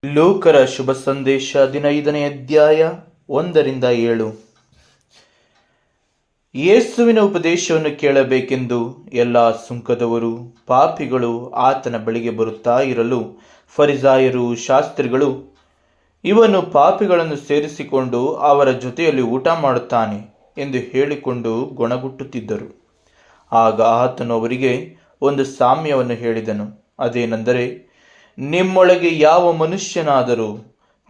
ಲೂಕರ ಶುಭ ಸಂದೇಶ 15ನೇ ಅಧ್ಯಾಯ 1-7. ಯೇಸುವಿನ ಉಪದೇಶವನ್ನು ಕೇಳಬೇಕೆಂದು ಎಲ್ಲ ಸುಂಕದವರು ಪಾಪಿಗಳು ಆತನ ಬಳಿಗೆ ಬರುತ್ತಾ ಇರಲು ಫರಿಸಾಯರು ಶಾಸ್ತ್ರಿಗಳು, ಇವನು ಪಾಪಿಗಳನ್ನು ಸೇರಿಸಿಕೊಂಡು ಅವರ ಜೊತೆಯಲ್ಲಿ ಊಟ ಮಾಡುತ್ತಾನೆ ಎಂದು ಹೇಳಿಕೊಂಡು ಗೊಣಗುಟ್ಟುತ್ತಿದ್ದರು. ಆಗ ಆತನು ಅವರಿಗೆ ಒಂದು ಸಾಮ್ಯವನ್ನು ಹೇಳಿದನು. ಅದೇನೆಂದರೆ, ನಿಮ್ಮೊಳಗೆ ಯಾವ ಮನುಷ್ಯನಾದರೂ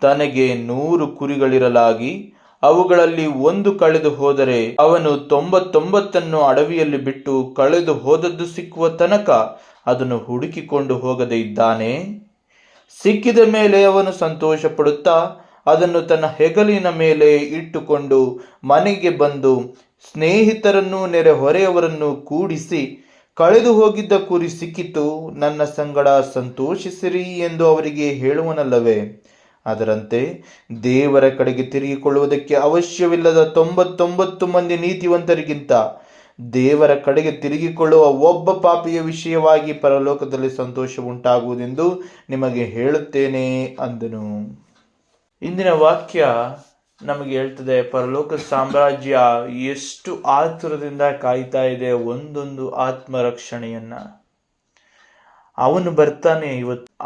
ತನಗೆ 100 ಕುರಿಗಳಿರಲಾಗಿ ಅವುಗಳಲ್ಲಿ ಒಂದು ಕಳೆದು ಹೋದರೆ ಅವನು 99 ಅಡವಿಯಲ್ಲಿ ಬಿಟ್ಟು ಕಳೆದು ಹೋದದ್ದು ಸಿಕ್ಕುವ ತನಕ ಅದನ್ನು ಹುಡುಕಿಕೊಂಡು ಹೋಗದೆ ಇದ್ದಾನೆ? ಸಿಕ್ಕಿದ ಮೇಲೆ ಅವನು ಸಂತೋಷ ಪಡುತ್ತಾ ಅದನ್ನು ತನ್ನ ಹೆಗಲಿನ ಮೇಲೆ ಇಟ್ಟುಕೊಂಡು ಮನೆಗೆ ಬಂದು ಸ್ನೇಹಿತರನ್ನು ನೆರೆಹೊರೆಯವರನ್ನು ಕೂಡಿಸಿ, ಕಳೆದು ಹೋಗಿದ್ದ ಕುರಿ ಸಿಕ್ಕಿತು, ನನ್ನ ಸಂಗಡ ಸಂತೋಷಿಸಿರಿ ಎಂದು ಅವರಿಗೆ ಹೇಳುವನಲ್ಲವೇ? ಅದರಂತೆ ದೇವರ ಕಡೆಗೆ ತಿರುಗಿಕೊಳ್ಳುವುದಕ್ಕೆ ಅವಶ್ಯವಿಲ್ಲದ 99 ಮಂದಿ ನೀತಿವಂತರಿಗಿಂತ ದೇವರ ಕಡೆಗೆ ತಿರುಗಿಕೊಳ್ಳುವ ಒಬ್ಬ ಪಾಪಿಯ ವಿಷಯವಾಗಿ ಪರಲೋಕದಲ್ಲಿ ಸಂತೋಷ ಉಂಟಾಗುವುದೆಂದು ನಿಮಗೆ ಹೇಳುತ್ತೇನೆ ಅಂದನು. ಇಂದಿನ ವಾಕ್ಯ ನಮಗೆ ಹೇಳ್ತದೆ, ಪರಲೋಕ ಸಾಮ್ರಾಜ್ಯ ಎಷ್ಟು ಆತುರದಿಂದ ಕಾಯ್ತಾ ಇದೆ ಒಂದೊಂದು ಆತ್ಮರಕ್ಷಣೆಯನ್ನ. ಅವನು ಬರ್ತಾನೆ,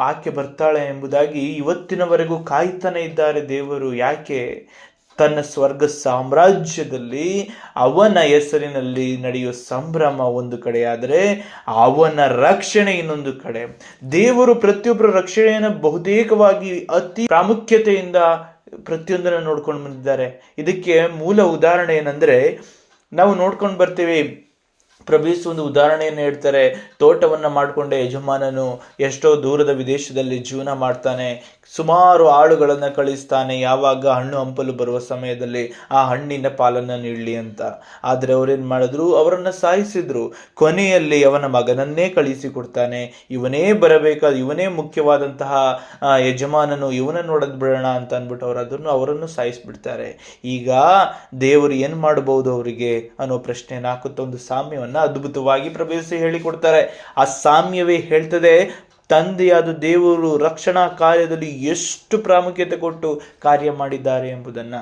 ಆಕೆ ಬರ್ತಾಳೆ ಎಂಬುದಾಗಿ ಇವತ್ತಿನವರೆಗೂ ಕಾಯ್ತಾನೆ ಇದ್ದಾರೆ ದೇವರು. ಯಾಕೆ? ತನ್ನ ಸ್ವರ್ಗ ಸಾಮ್ರಾಜ್ಯದಲ್ಲಿ ಅವನ ಹೆಸರಿನಲ್ಲಿ ನಡೆಯುವ ಸಂಭ್ರಮ ಒಂದು ಕಡೆ ಆದರೆ ಅವನ ರಕ್ಷಣೆ ಇನ್ನೊಂದು ಕಡೆ. ದೇವರು ಪ್ರತಿಯೊಬ್ಬರ ರಕ್ಷಣೆಯನ್ನು ಬಹುತೇಕವಾಗಿ ಅತಿ ಪ್ರಾಮುಖ್ಯತೆಯಿಂದ ಪ್ರತಿಯೊಂದನ್ನು ನೋಡ್ಕೊಂಡು ಬಂದಿದ್ದಾರೆ. ಇದಕ್ಕೆ ಮೂಲ ಉದಾಹರಣೆ ಏನಂದ್ರೆ, ನಾವು ನೋಡ್ಕೊಂಡು ಬರ್ತೀವಿ. ಪ್ರಭೇಸ್ ಒಂದು ಉದಾಹರಣೆಯನ್ನು ಹೇಳ್ತಾರೆ. ತೋಟವನ್ನು ಮಾಡಿಕೊಂಡ ಯಜಮಾನನು ಎಷ್ಟೋ ದೂರದ ವಿದೇಶದಲ್ಲಿ ಜೀವನ ಮಾಡ್ತಾನೆ, ಸುಮಾರು ಆಳುಗಳನ್ನು ಕಳಿಸ್ತಾನೆ, ಯಾವಾಗ ಹಣ್ಣು ಹಂಪಲು ಬರುವ ಸಮಯದಲ್ಲಿ ಆ ಹಣ್ಣಿನ ಪಾಲನ್ನು ನೀಡಲಿ ಅಂತ. ಆದರೆ ಅವರೇನು ಮಾಡಿದ್ರು? ಅವರನ್ನು ಸಾಯಿಸಿದ್ರು. ಕೊನೆಯಲ್ಲಿ ಅವನ ಮಗನನ್ನೇ ಕಳಿಸಿಕೊಡ್ತಾನೆ. ಇವನೇ ಬರಬೇಕಾದ, ಇವನೇ ಮುಖ್ಯವಾದಂತಹ ಯಜಮಾನನು, ಇವನನ್ನು ನೋಡೋದು ಬಿಡೋಣ ಅಂತ ಅಂದ್ಬಿಟ್ಟು ಅವರನ್ನು ಸಾಯಿಸಿಬಿಡ್ತಾರೆ. ಈಗ ದೇವರು ಏನು ಮಾಡಬಹುದು ಅವರಿಗೆ ಅನ್ನೋ ಪ್ರಶ್ನೆಯನ್ನು ಹಾಕುತ್ತ ಒಂದು ಸಾಮ್ಯವನ್ನು ಅದ್ಭುತವಾಗಿ ಪ್ರಭೇಸಿ ಹೇಳಿಕೊಡ್ತಾರೆ. ಆ ಸಾಮ್ಯವೇ ಹೇಳ್ತದೆ, ತಂದೆಯಾದ ದೇವರು ರಕ್ಷಣಾ ಕಾರ್ಯದಲ್ಲಿ ಎಷ್ಟು ಪ್ರಾಮುಖ್ಯತೆ ಕೊಟ್ಟು ಕಾರ್ಯ ಮಾಡಿದ್ದಾರೆ ಎಂಬುದನ್ನ.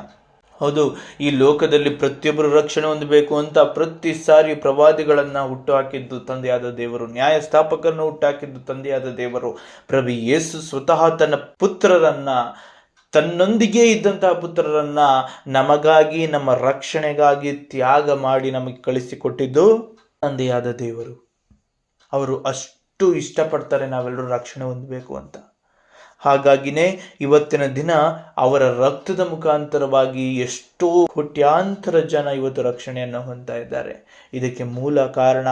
ಹೌದು, ಈ ಲೋಕದಲ್ಲಿ ಪ್ರತಿಯೊಬ್ಬರು ರಕ್ಷಣೆ ಹೊಂದಬೇಕು ಅಂತ ಪ್ರತಿ ಸಾರಿ ಪ್ರವಾದಿಗಳನ್ನ ಹುಟ್ಟುಹಾಕಿದ್ದು ತಂದೆಯಾದ ದೇವರು, ನ್ಯಾಯಸ್ಥಾಪಕರನ್ನು ಹುಟ್ಟುಹಾಕಿದ್ದು ತಂದೆಯಾದ ದೇವರು. ಪ್ರಭು ಯೇಸು ಸ್ವತಃ ತನ್ನ ಪುತ್ರರನ್ನ, ತನ್ನೊಂದಿಗೆ ಇದ್ದಂತಹ ಪುತ್ರರನ್ನ ನಮಗಾಗಿ, ನಮ್ಮ ರಕ್ಷಣೆಗಾಗಿ ತ್ಯಾಗ ಮಾಡಿ ನಮಗೆ ಕಳಿಸಿಕೊಟ್ಟಿದ್ದು ತಂದೆಯಾದ ದೇವರು. ಅವರು ಅಷ್ಟು ಇಷ್ಟಪಡ್ತಾರೆ ನಾವೆಲ್ಲರೂ ರಕ್ಷಣೆ ಹೊಂದಬೇಕು ಅಂತ. ಹಾಗಾಗಿನೇ ಇವತ್ತಿನ ದಿನ ಅವರ ರಕ್ತದ ಮುಖಾಂತರವಾಗಿ ಎಷ್ಟೋ ಕೋಟ್ಯಾಂತರ ಜನ ಇವತ್ತು ರಕ್ಷಣೆಯನ್ನು ಹೊಂದ್ತಾ ಇದ್ದಾರೆ. ಇದಕ್ಕೆ ಮೂಲ ಕಾರಣ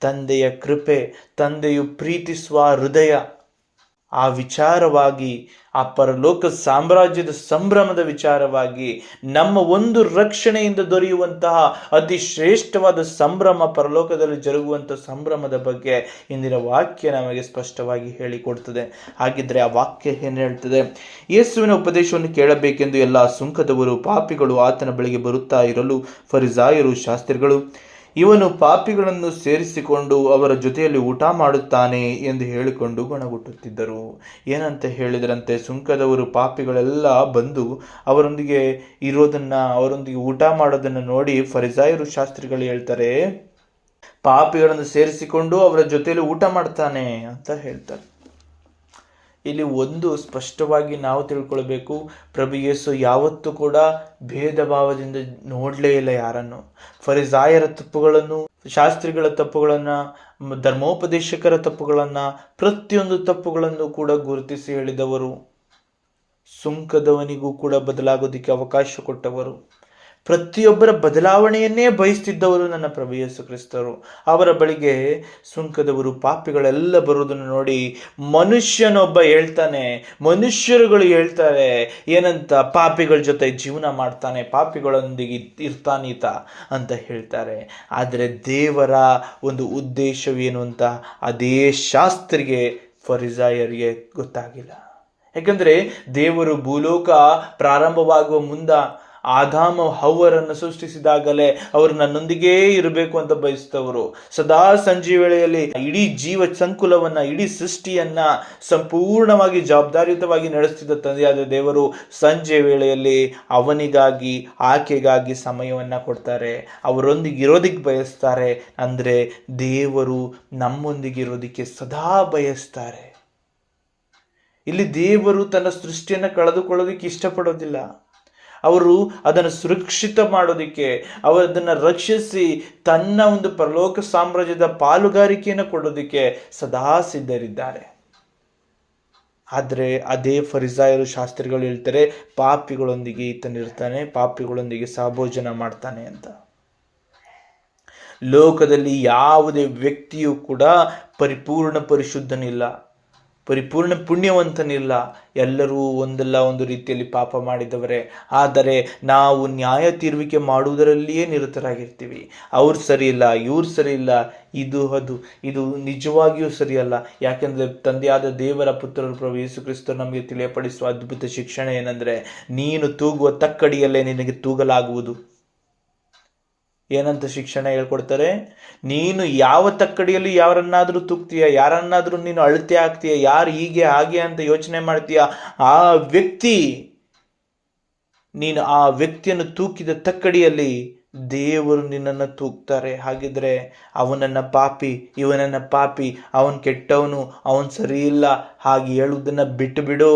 ತಂದೆಯ ಕೃಪೆ, ತಂದೆಯು ಪ್ರೀತಿಸುವ ಹೃದಯ. ಆ ವಿಚಾರವಾಗಿ, ಆ ಪರಲೋಕ ಸಾಮ್ರಾಜ್ಯದ ಸಂಭ್ರಮದ ವಿಚಾರವಾಗಿ, ನಮ್ಮ ಒಂದು ರಕ್ಷಣೆಯಿಂದ ದೊರೆಯುವಂತಹ ಅತಿ ಶ್ರೇಷ್ಠವಾದ ಸಂಭ್ರಮ, ಪರಲೋಕದಲ್ಲಿ ಜರುಗುವಂತಹ ಸಂಭ್ರಮದ ಬಗ್ಗೆ ಇಂದಿನ ವಾಕ್ಯ ನಮಗೆ ಸ್ಪಷ್ಟವಾಗಿ ಹೇಳಿಕೊಡ್ತದೆ. ಹಾಗಿದ್ರೆ ಆ ವಾಕ್ಯ ಏನು ಹೇಳ್ತದೆ? ಯೇಸುವಿನ ಉಪದೇಶವನ್ನು ಕೇಳಬೇಕೆಂದು ಎಲ್ಲ ಸುಂಕದವರು ಪಾಪಿಗಳು ಆತನ ಬಳಿಗೆ ಬರುತ್ತಾ ಇರಲು ಫರಿಸಾಯರು ಶಾಸ್ತ್ರಿಗಳು, ಇವನು ಪಾಪಿಗಳನ್ನು ಸೇರಿಸಿಕೊಂಡು ಅವರ ಜೊತೆಯಲ್ಲಿ ಊಟ ಮಾಡುತ್ತಾನೆ ಎಂದು ಹೇಳಿಕೊಂಡು ಗೊಣಗುಟ್ಟುತ್ತಿದ್ದರು. ಏನಂತ ಹೇಳಿದ್ರಂತೆ, ಸುಂಕದವರು ಪಾಪಿಗಳೆಲ್ಲ ಬಂದು ಅವರೊಂದಿಗೆ ಅವರೊಂದಿಗೆ ಊಟ ಮಾಡೋದನ್ನು ನೋಡಿ ಫರಿಸಾಯರು ಶಾಸ್ತ್ರಿಗಳು ಹೇಳ್ತಾರೆ, ಪಾಪಿಗಳನ್ನು ಸೇರಿಸಿಕೊಂಡು ಅವರ ಜೊತೆಯಲ್ಲಿ ಊಟ ಮಾಡ್ತಾನೆ ಅಂತ ಹೇಳ್ತಾರೆ. ಇಲ್ಲಿ ಒಂದು ಸ್ಪಷ್ಟವಾಗಿ ನಾವು ತಿಳ್ಕೊಳ್ಬೇಕು, ಪ್ರಭು ಯೇಸು ಯಾವತ್ತೂ ಕೂಡ ಭೇದ ಭಾವದಿಂದ ನೋಡಲೇ ಇಲ್ಲ ಯಾರನ್ನು. ಫರಿಸಾಯರ ತಪ್ಪುಗಳನ್ನು, ಶಾಸ್ತ್ರಿಗಳ ತಪ್ಪುಗಳನ್ನು, ಧರ್ಮೋಪದೇಶಕರ ತಪ್ಪುಗಳನ್ನು, ಪ್ರತಿಯೊಂದು ತಪ್ಪುಗಳನ್ನು ಕೂಡ ಗುರುತಿಸಿ ಹೇಳಿದವರು. ಸುಂಕದವನಿಗೂ ಕೂಡ ಬದಲಾಗೋದಕ್ಕೆ ಅವಕಾಶ ಕೊಟ್ಟವರು. ಪ್ರತಿಯೊಬ್ಬರ ಬದಲಾವಣೆಯನ್ನೇ ಬಯಸ್ತಿದ್ದವರು ನನ್ನ ಪ್ರಭು ಯೇಸು ಕ್ರಿಸ್ತರು. ಅವರ ಬಳಿಗೆ ಸುಂಕದವರು ಪಾಪಿಗಳೆಲ್ಲ ಬರುವುದನ್ನು ನೋಡಿ ಮನುಷ್ಯನೊಬ್ಬ ಹೇಳ್ತಾನೆ, ಮನುಷ್ಯರುಗಳು ಹೇಳ್ತಾರೆ ಏನಂತ, ಪಾಪಿಗಳ ಜೊತೆ ಜೀವನ ಮಾಡ್ತಾನೆ, ಪಾಪಿಗಳೊಂದಿಗೆ ಇರ್ತಾನೀತ ಅಂತ ಹೇಳ್ತಾರೆ. ಆದರೆ ದೇವರ ಒಂದು ಉದ್ದೇಶವೇನು ಅಂತ ಅದೇ ಶಾಸ್ತ್ರಿಗೆ, ಫರಿಸಾಯರಿಗೆ ಗೊತ್ತಾಗಿಲ್ಲ. ಯಾಕಂದ್ರೆ ದೇವರು ಭೂಲೋಕ ಪ್ರಾರಂಭವಾಗುವ ಆದಾಮ ಹವ್ವರನ್ನು ಸೃಷ್ಟಿಸಿದಾಗಲೇ ಅವರು ನನ್ನೊಂದಿಗೇ ಇರಬೇಕು ಅಂತ ಬಯಸಿದವರು. ಸದಾ ಸಂಜೆ ವೇಳೆಯಲ್ಲಿ ಇಡೀ ಜೀವ ಸಂಕುಲವನ್ನ, ಇಡೀ ಸೃಷ್ಟಿಯನ್ನ ಸಂಪೂರ್ಣವಾಗಿ ಜವಾಬ್ದಾರಿಯುತವಾಗಿ ನಡೆಸ್ತಿದ್ದ ತಂದೆಯಾದ ದೇವರು ಸಂಜೆ ವೇಳೆಯಲ್ಲಿ ಅವನಿಗಾಗಿ, ಆಕೆಗಾಗಿ ಸಮಯವನ್ನ ಕೊಡ್ತಾರೆ. ಅವರೊಂದಿಗೆ ಇರೋದಿಕ್ಕೆ ಬಯಸ್ತಾರೆ. ಅಂದ್ರೆ ದೇವರು ನಮ್ಮೊಂದಿಗೆ ಇರೋದಿಕ್ಕೆ ಸದಾ ಬಯಸ್ತಾರೆ. ಇಲ್ಲಿ ದೇವರು ತನ್ನ ಸೃಷ್ಟಿಯನ್ನು ಕಳೆದುಕೊಳ್ಳೋದಿಕ್ಕೆ ಇಷ್ಟಪಡೋದಿಲ್ಲ. ಅವರು ಅದನ್ನು ಸುರಕ್ಷಿತ ಮಾಡೋದಿಕ್ಕೆ, ಅದನ್ನು ರಕ್ಷಿಸಿ ತನ್ನ ಒಂದು ಪರಲೋಕ ಸಾಮ್ರಾಜ್ಯದ ಪಾಲುಗಾರಿಕೆಯನ್ನು ಕೊಡೋದಿಕ್ಕೆ ಸದಾ ಸಿದ್ಧರಿದ್ದಾರೆ. ಆದರೆ ಅದೇ ಫರಿಸಾಯರು, ಶಾಸ್ತ್ರಿಗಳು ಹೇಳ್ತಾರೆ, ಪಾಪಿಗಳೊಂದಿಗೆ ಈತನಿರ್ತಾನೆ, ಪಾಪಿಗಳೊಂದಿಗೆ ಸಹಭೋಜನ ಮಾಡ್ತಾನೆ ಅಂತ. ಲೋಕದಲ್ಲಿ ಯಾವುದೇ ವ್ಯಕ್ತಿಯೂ ಕೂಡ ಪರಿಪೂರ್ಣ ಪರಿಶುದ್ಧನಿಲ್ಲ, ಪರಿಪೂರ್ಣ ಪುಣ್ಯವಂತನಿಲ್ಲ. ಎಲ್ಲರೂ ಒಂದಲ್ಲ ಒಂದು ರೀತಿಯಲ್ಲಿ ಪಾಪ ಮಾಡಿದವರೇ. ಆದರೆ ನಾವು ನ್ಯಾಯ ತೀರ್ವಿಕೆ ಮಾಡುವುದರಲ್ಲಿಯೇ ನಿರತರಾಗಿರ್ತೀವಿ. ಅವ್ರು ಸರಿ ಇಲ್ಲ, ಇವ್ರು ಸರಿ ಇಲ್ಲ, ಇದು ನಿಜವಾಗಿಯೂ ಸರಿಯಲ್ಲ. ಯಾಕೆಂದರೆ ತಂದೆಯಾದ ದೇವರ ಪುತ್ರರು ಪ್ರಭು ಯೇಸು ಕ್ರಿಸ್ತರು ನಮಗೆ ತಿಳಿಯಪಡಿಸುವ ಅದ್ಭುತ ಶಿಕ್ಷಣ ಏನಂದರೆ, ನೀನು ತೂಗುವ ತಕ್ಕಡಿಯಲ್ಲೇ ನಿನಗೆ ತೂಗಲಾಗುವುದು. ಏನಂತ ಶಿಕ್ಷಣ ಹೇಳ್ಕೊಡ್ತಾರೆ? ನೀನು ಯಾವ ತಕ್ಕಡಿಯಲ್ಲಿ ಯಾರನ್ನಾದ್ರೂ ತೂಗ್ತೀಯ, ಯಾರನ್ನಾದ್ರೂ ನೀನು ಅಳತೆ ಆಗ್ತೀಯ, ಯಾರು ಹೀಗೆ ಹಾಗೆ ಅಂತ ಯೋಚನೆ ಮಾಡ್ತೀಯ, ಆ ವ್ಯಕ್ತಿ, ನೀನು ಆ ವ್ಯಕ್ತಿಯನ್ನು ತೂಕಿದ ತಕ್ಕಡಿಯಲ್ಲಿ ದೇವರು ನಿನ್ನನ್ನು ತೂಗ್ತಾರೆ. ಹಾಗಿದ್ರೆ ಅವನನ್ನ ಪಾಪಿ, ಇವನನ್ನ ಪಾಪಿ, ಅವನ್ ಕೆಟ್ಟವನು, ಅವನ್ ಸರಿ ಇಲ್ಲ ಹಾಗೆ ಹೇಳುವುದನ್ನ ಬಿಟ್ಟು ಬಿಡು.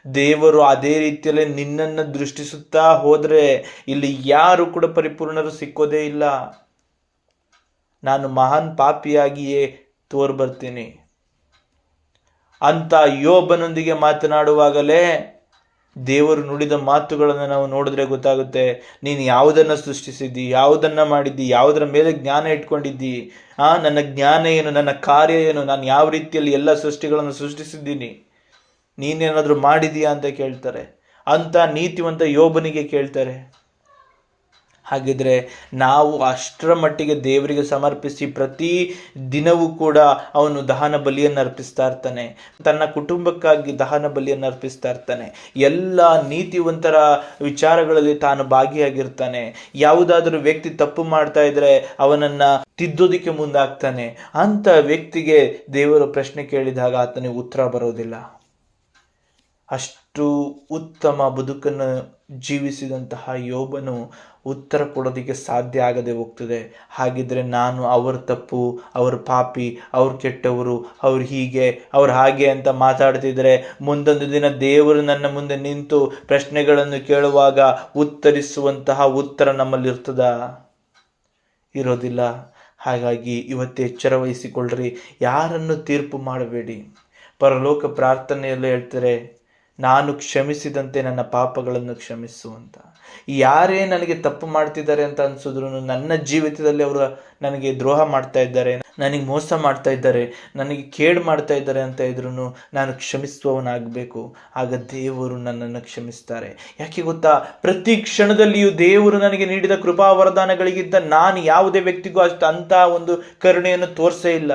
ದೇವರು ಅದೇ ರೀತಿಯಲ್ಲೇ ನಿನ್ನನ್ನು ದೃಷ್ಟಿಸುತ್ತಾ ಹೋದ್ರೆ ಇಲ್ಲಿ ಯಾರು ಕೂಡ ಪರಿಪೂರ್ಣರು ಸಿಕ್ಕೋದೇ ಇಲ್ಲ. ನಾನು ಮಹಾನ್ ಪಾಪಿಯಾಗಿಯೇ ತೋರ್ಬರ್ತೀನಿ ಅಂತ ಯೋಬನೊಂದಿಗೆ ಮಾತನಾಡುವಾಗಲೇ ದೇವರು ನುಡಿದ ಮಾತುಗಳನ್ನು ನಾವು ನೋಡಿದ್ರೆ ಗೊತ್ತಾಗುತ್ತೆ. ನೀನು ಯಾವುದನ್ನು ಸೃಷ್ಟಿಸಿದ್ದಿ, ಯಾವುದನ್ನು ಮಾಡಿದ್ದಿ, ಯಾವುದರ ಮೇಲೆ ಜ್ಞಾನ ಇಟ್ಕೊಂಡಿದ್ದಿ, ನನ್ನ ಜ್ಞಾನ ಏನು, ನನ್ನ ಕಾರ್ಯ ಏನು, ನಾನು ಯಾವ ರೀತಿಯಲ್ಲಿ ಎಲ್ಲ ಸೃಷ್ಟಿಗಳನ್ನು ಸೃಷ್ಟಿಸಿದ್ದೀನಿ, ನೀನೇನಾದರೂ ಮಾಡಿದೀಯಾ ಅಂತ ಕೇಳ್ತಾರೆ. ಅಂತ ನೀತಿವಂತ ಯೋಬನಿಗೆ ಕೇಳ್ತಾರೆ. ಹಾಗಿದ್ರೆ ನಾವು ಅಷ್ಟರ ಮಟ್ಟಿಗೆ ದೇವರಿಗೆ ಸಮರ್ಪಿಸಿ ಪ್ರತಿ ದಿನವೂ ಕೂಡ ಅವನು ದಹನ ಬಲಿಯನ್ನು ಅರ್ಪಿಸ್ತಾ ಇರ್ತಾನೆ, ತನ್ನ ಕುಟುಂಬಕ್ಕಾಗಿ ದಹನ ಬಲಿಯನ್ನು ಅರ್ಪಿಸ್ತಾ ಇರ್ತಾನೆ, ಎಲ್ಲ ನೀತಿವಂತರ ವಿಚಾರಗಳಲ್ಲಿ ತಾನು ಭಾಗಿಯಾಗಿರ್ತಾನೆ. ಯಾವುದಾದ್ರೂ ವ್ಯಕ್ತಿ ತಪ್ಪು ಮಾಡ್ತಾ ಇದ್ರೆ ಅವನನ್ನ ತಿದ್ದೋದಿಕ್ಕೆ ಮುಂದಾಗ್ತಾನೆ. ಅಂತ ವ್ಯಕ್ತಿಗೆ ದೇವರು ಪ್ರಶ್ನೆ ಕೇಳಿದಾಗ ಆತನಿಗೆ ಉತ್ತರ ಬರೋದಿಲ್ಲ. ಅಷ್ಟು ಉತ್ತಮ ಬದುಕನ್ನು ಜೀವಿಸಿದಂತಹ ಯೋಬನು ಉತ್ತರ ಕೊಡೋದಕ್ಕೆ ಸಾಧ್ಯ ಆಗದೆ ಹೋಗ್ತದೆ. ಹಾಗಿದ್ರೆ ನಾನು ಅವ್ರ ತಪ್ಪು, ಅವ್ರ ಪಾಪಿ, ಅವ್ರು ಕೆಟ್ಟವರು, ಅವ್ರು ಹೀಗೆ, ಅವ್ರು ಹಾಗೆ ಅಂತ ಮಾತಾಡ್ತಿದ್ರೆ ಮುಂದೊಂದು ದಿನ ದೇವರು ನನ್ನ ಮುಂದೆ ನಿಂತು ಪ್ರಶ್ನೆಗಳನ್ನು ಕೇಳುವಾಗ ಉತ್ತರಿಸುವಂತಹ ಉತ್ತರ ನಮ್ಮಲ್ಲಿ ಇರ್ತದ? ಇರೋದಿಲ್ಲ. ಹಾಗಾಗಿ ಇವತ್ತು ಎಚ್ಚರ ವಹಿಸಿಕೊಳ್ಳ್ರಿ, ಯಾರನ್ನು ತೀರ್ಪು ಮಾಡಬೇಡಿ. ಪರಲೋಕ ಪ್ರಾರ್ಥನೆಯಲ್ಲೇ ಹೇಳ್ತಾರೆ, ನಾನು ಕ್ಷಮಿಸಿದಂತೆ ನನ್ನ ಪಾಪಗಳನ್ನು ಕ್ಷಮಿಸು ಅಂತ. ಯಾರೇ ನನಗೆ ತಪ್ಪು ಮಾಡ್ತಿದ್ದಾರೆ ಅಂತ ಅನ್ಸಿದ್ರು, ನನ್ನ ಜೀವಿತದಲ್ಲಿ ಅವರು ನನಗೆ ದ್ರೋಹ ಮಾಡ್ತಾ ಇದ್ದಾರೆ, ನನಗೆ ಮೋಸ ಮಾಡ್ತಾ ಇದ್ದಾರೆ, ನನಗೆ ಕೇಡು ಮಾಡ್ತಾ ಇದ್ದಾರೆ ಅಂತ ಇದ್ರು ನಾನು ಕ್ಷಮಿಸುವವನಾಗಬೇಕು. ಆಗ ದೇವರು ನನ್ನನ್ನು ಕ್ಷಮಿಸ್ತಾರೆ. ಯಾಕೆ ಗೊತ್ತಾ? ಪ್ರತಿ ಕ್ಷಣದಲ್ಲಿಯೂ ದೇವರು ನನಗೆ ನೀಡಿದ ಕೃಪಾ ವರದಾನಗಳಿಗಿಂತ ನಾನು ಯಾವುದೇ ವ್ಯಕ್ತಿಗೂ ಅಂತ ಒಂದು ಕರುಣೆಯನ್ನು ತೋರಿಸೇ ಇಲ್ಲ.